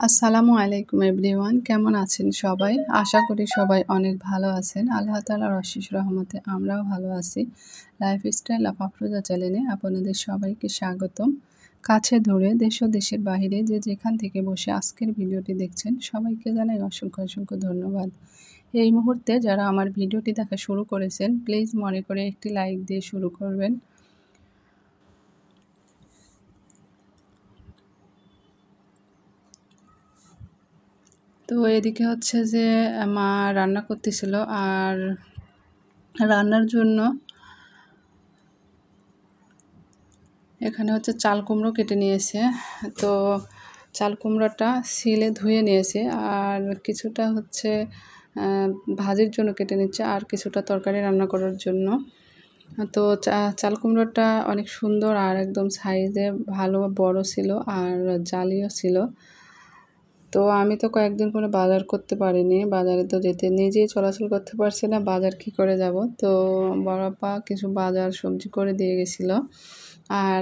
আসসালামু আলাইকুম এভরিওয়ান, কেমন আছেন সবাই? আশা করি সবাই অনেক ভালো আছেন। আল্লাহ তাআলার অশেষ রহমতে আমরাও ভালো আছি। লাইফস্টাইল অফ আফরোজা চ্যানেলে আপনাদের সবাইকে স্বাগতম। কাছে দূরে দেশ ও দেশের বাহিরে যে যেখান থেকে বসে আজকের ভিডিওটি দেখছেন সবাইকে জানাই অসংখ্য অসংখ্য ধন্যবাদ। এই মুহূর্তে যারা আমার ভিডিওটি দেখা শুরু করেছেন প্লিজ মনে করে একটি লাইক দিয়ে শুরু করবেন। তো এদিকে হচ্ছে যে মা রান্না করতেছিল, আর রান্নার জন্য এখানে হচ্ছে চাল কুমড়ো কেটে নিয়েছে। তো চাল কুমড়োটা ছিলে ধুয়ে নিয়েছে, আর কিছুটা হচ্ছে ভাজির জন্য কেটে নিচ্ছে, আর কিছুটা তরকারি রান্না করার জন্য। তো চাল কুমড়োটা অনেক সুন্দর আর একদম সাইজে ভালো বড় ছিল, আর জালিও ছিল। তো আমি তো কয়েকদিন কোনো বাজার করতে পারিনি, বাজারে তো যেতে নিজেই চলাচল করতে পারছি না, বাজার কি করে যাব। তো বড় আপা কিছু বাজার সবজি করে দিয়ে গেছিলো। আর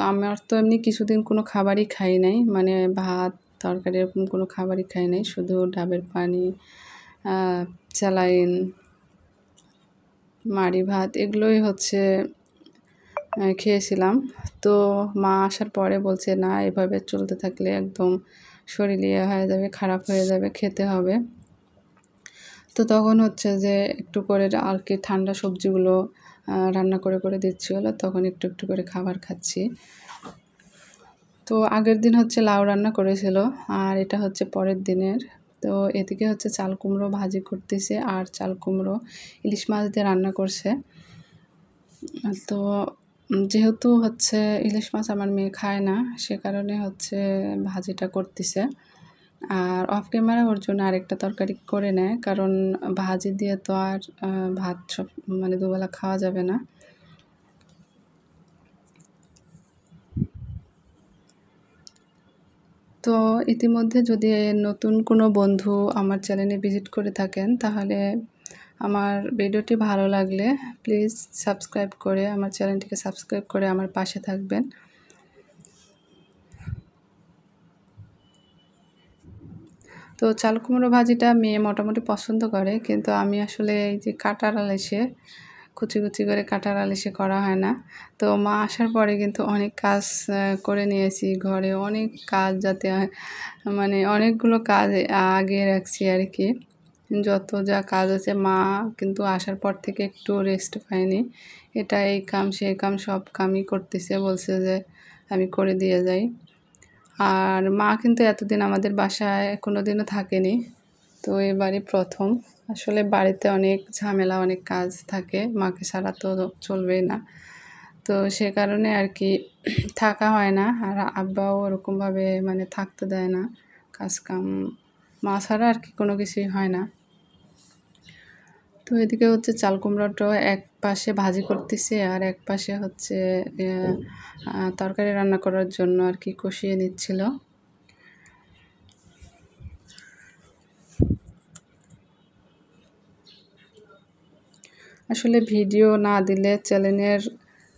আমার তো এমনি কিছুদিন কোনো খাবারই খাই নাই, মানে ভাত তরকারি এরকম কোনো খাবারই খাই নাই, শুধু ডাবের পানি, স্যালাইন, মাড়ি ভাত এগুলোই হচ্ছে খেয়েছিলাম। তো মা আসার পরে বলছে, না এভাবে চলতে থাকলে একদম শরীর ইয়ে হয়ে যাবে, খারাপ হয়ে যাবে, খেতে হবে। তো তখন হচ্ছে যে একটু করে আর কি ঠান্ডা সবজিগুলো রান্না করে করে দিচ্ছিলো, তখন একটু একটু করে খাবার খাচ্ছি। তো আগের দিন হচ্ছে লাউ রান্না করেছিল, আর এটা হচ্ছে পরের দিনের। তো এদিকে হচ্ছে চাল কুমড়ো ভাজি করতেছে, আর চাল কুমড়ো ইলিশ মাছ দিয়ে রান্না করছে। তো যেহেতু হচ্ছে ইলিশ মাছ আমার মেয়ে খায় না, সে কারণে হচ্ছে ভাজিটা করতেছে। আর অফ ক্যামেরা ওর জন্য আরেকটা তরকারি করে নেয়, কারণ ভাজি দিয়ে তো আর ভাত সব মানে দুবেলা খাওয়া যাবে না। তো ইতিমধ্যে যদি নতুন কোনো বন্ধু আমার চ্যানেলে ভিজিট করে থাকেন, তাহলে আমার ভিডিওটি ভালো লাগলে প্লিজ সাবস্ক্রাইব করে আমার চ্যানেলটিকে সাবস্ক্রাইব করে আমার পাশে থাকবেন। তো চাল কুমড়ো ভাজিটা মেয়ে মোটামুটি পছন্দ করে, কিন্তু আমি আসলে এই যে কাঁটার আলিশে কুচি কুচি করে কাঁটার আলিশে করা হয় না। তো মা আসার পরে কিন্তু অনেক কাজ করে নিয়েছি, ঘরে অনেক কাজ, যাতে মানে অনেকগুলো কাজ আগে রাখছি আর কি। যত যা কাজ আছে মা কিন্তু আসার পর থেকে একটু রেস্ট পায়নি, এটা এই কাম সেই কাম সব কামই করতেছে, বলছে যে আমি করে দিয়ে যাই। আর মা কিন্তু এতদিন আমাদের বাসায় কোনো দিনও থাকেনি, তো এবারই প্রথম। আসলে বাড়িতে অনেক ঝামেলা, অনেক কাজ থাকে, মাকে ছাড়া তো চলবেই না। তো সে কারণে আর কি থাকা হয় না, আর আব্বাও ওরকমভাবে মানে থাকতে দেয় না, কাজ কাম মা ছাড়া আর কি কোনো কিছুই হয় না। তো এদিকে হচ্ছে চাল কুমড়োটা এক পাশে ভাজি করতেছে, আর এক পাশে হচ্ছে তরকারি রান্না করার জন্য আর কি কষিয়ে নিচ্ছিল। আসলে ভিডিও না দিলে চ্যানেলের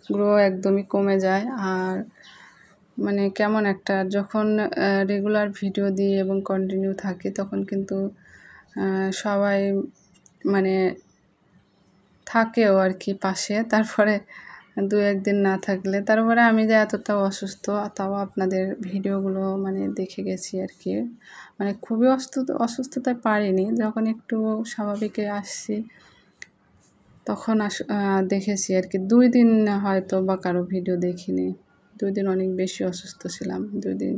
গ্রো একদমই কমে যায়, আর মানে কেমন একটা যখন রেগুলার ভিডিও দিই এবং কন্টিনিউ থাকি, তখন কিন্তু সবাই মানে থাকেও আর কি পাশে। তারপরে দু একদিন না থাকলে, তারপরে আমি যে এতটা অসুস্থ তাও আপনাদের ভিডিওগুলো মানে দেখে গেছি আর কি। মানে খুবই অসুস্থতায় পারিনি, যখন একটু স্বাভাবিকে আসছি তখন দেখেছি আর কি। 2 দিন হয়তো বা কারো ভিডিও দেখিনি, 2 দিন অনেক বেশি অসুস্থ ছিলাম, 2 দিন।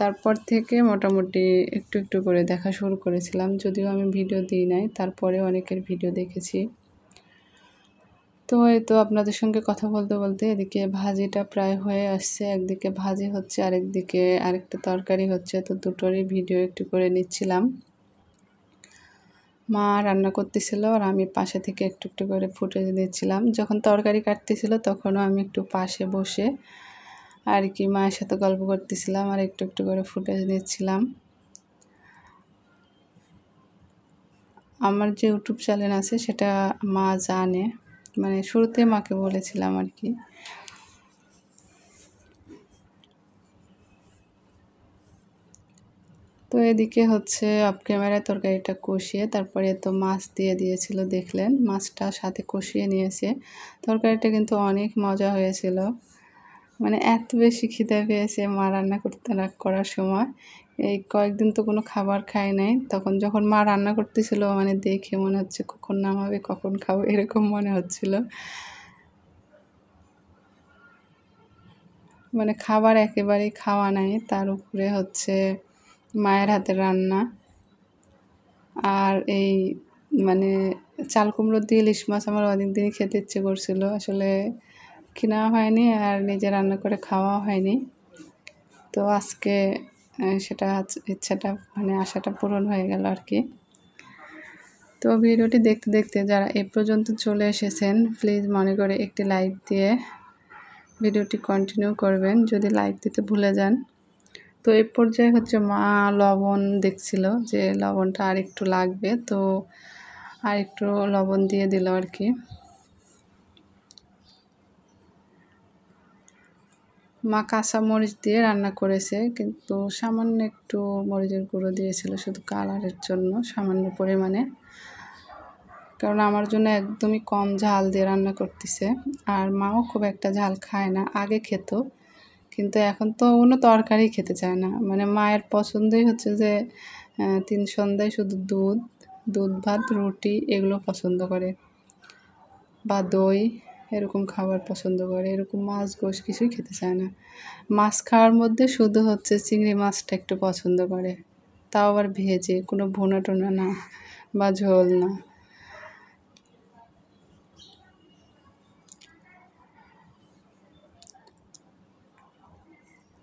তারপর থেকে মোটামুটি একটু একটু করে দেখা শুরু করেছিলাম, যদিও আমি ভিডিও দিই নাই, তারপরে অনেকের ভিডিও দেখেছি। তো এই তো আপনাদের সঙ্গে কথা বলতে বলতে এদিকে ভাজিটা প্রায় হয়ে আসছে, একদিকে ভাজি হচ্ছে, আরেকদিকে আরেকটা তরকারি হচ্ছে। তো দুটোরই ভিডিও একটু করে নিচ্ছিলাম। মা রান্না করতেছিল, আর আমি পাশে থেকে একটু একটু করে ফুটেজ দিচ্ছিলাম। যখন তরকারি কাটতেছিল তখনও আমি একটু পাশে বসে আর কি মায়ের সাথে গল্প করতেছিলাম, আর একটু একটু করে ফুটেজ দিচ্ছিলাম। আমার যে ইউটিউব চ্যানেল আছে সেটা মা জানে, মানে শুরুতে মাকে বলেছিলাম আর কি। তো এদিকে হচ্ছে অফ ক্যামেরায় তরকারিটা কষিয়ে তারপরে তো মাছ দিয়ে দিয়েছিল, দেখলেন মাছটা সাথে কষিয়ে নিয়েছে। তরকারিটা কিন্তু অনেক মজা হয়েছিল, মানে এত বেশি খিদে পেয়েছে মা রান্না করার সময়। এই কয়েকদিন তো কোনো খাবার খাই নাই, তখন যখন মা রান্না করতেছিল মানে দেখে মনে হচ্ছে কখন নামাবে কখন খাবো এরকম মনে হচ্ছিল। মানে খাবার একেবারেই খাওয়া নাই, তার উপরে হচ্ছে মায়ের হাতের রান্না। আর এই মানে চাল কুমড়ো দিয়ে ইলিশ মাছ আমার অনেক দিনই খেতে ইচ্ছে করছিল, আসলে কেনা হয়নি আর নিজে রান্না করে খাওয়া হয়নি। তো আজকে সেটা ইচ্ছাটা মানে আশাটা পূরণ হয়ে গেল আর কি। তো ভিডিওটি দেখতে দেখতে যারা এ পর্যন্ত চলে এসেছেন প্লিজ মনে করে একটি লাইক দিয়ে ভিডিওটি কন্টিনিউ করবেন যদি লাইক দিতে ভুলে যান। তো এই পর্যায়ে হচ্ছে মা লবণ দেখছিল যে লবণটা আর একটু লাগবে, তো আর একটু লবণ দিয়ে দিল আর কি। মা কাঁচা মরিচ দিয়ে রান্না করেছে, কিন্তু সামান্য একটু মরিচের গুঁড়ো দিয়েছিল শুধু কালারের জন্য, সামান্য পরিমাণে, কারণ আমার জন্য একদমই কম ঝাল দিয়ে রান্না করতেছে। আর মাও খুব একটা ঝাল খায় না, আগে খেত কিন্তু এখন তো কোনো তরকারি খেতে চায় না। মানে মায়ের পছন্দই হচ্ছে যে 3 সন্ধ্যায় শুধু দুধ ভাত রুটি এগুলো পছন্দ করে, বা দই এরকম খাবার পছন্দ করে, এরকম মাছ গোশ কিছুই খেতে চায় না। মাছ খাওয়ার মধ্যে শুধু হচ্ছে চিংড়ি মাছটা একটু পছন্দ করে, তাও আবার ভেজে, কোনো ভুনা টুনা না বা ঝোল না।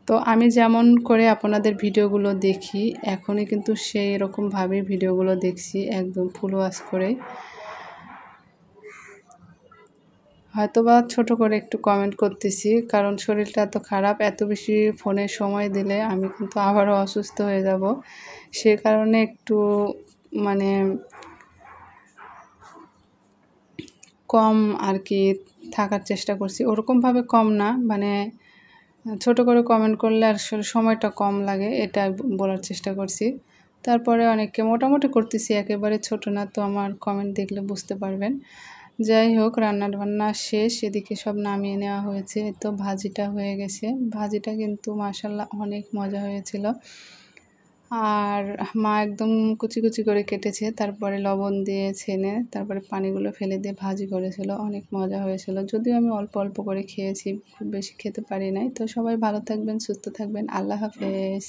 তো আমি যেমন করে আপনাদের ভিডিওগুলো দেখি এখনই কিন্তু সেই রকমভাবেই ভিডিওগুলো দেখছি, একদম ফুল ওয়াচ করে। হয়তোবা ছোট করে একটু কমেন্ট করতেছি, কারণ শরীরটা এত খারাপ, এত বেশি ফোনে সময় দিলে আমি কিন্তু আবারও অসুস্থ হয়ে যাব। সে কারণে একটু মানে কম আর কি থাকার চেষ্টা করছি, ওরকমভাবে কম না, মানে ছোট করে কমেন্ট করলে আসলে সময়টা কম লাগে এটা বলার চেষ্টা করছি। তারপরে অনেককে মোটামুটি করতেছি, একেবারে ছোট না, তো আমার কমেন্ট দেখলে বুঝতে পারবেন। যাই হোক, রান্না শেষ, এদিকে সব নামিয়ে নেওয়া হয়েছে, তো ভাজিটা হয়ে গেছে। ভাজিটা কিন্তু মাশাআল্লাহ অনেক মজা হয়েছিল। আর মা একদম কুচি কুচি করে কেটেছে, তারপরে লবণ দিয়ে ছেনে তারপরে পানিগুলো ফেলে দিয়ে ভাজি করেছিল, অনেক মজা হয়েছিল। যদিও আমি অল্প অল্প করে খেয়েছি, খুব বেশি খেতে পারি নাই। তো সবাই ভালো থাকবেন, সুস্থ থাকবেন, আল্লাহ হাফেজ।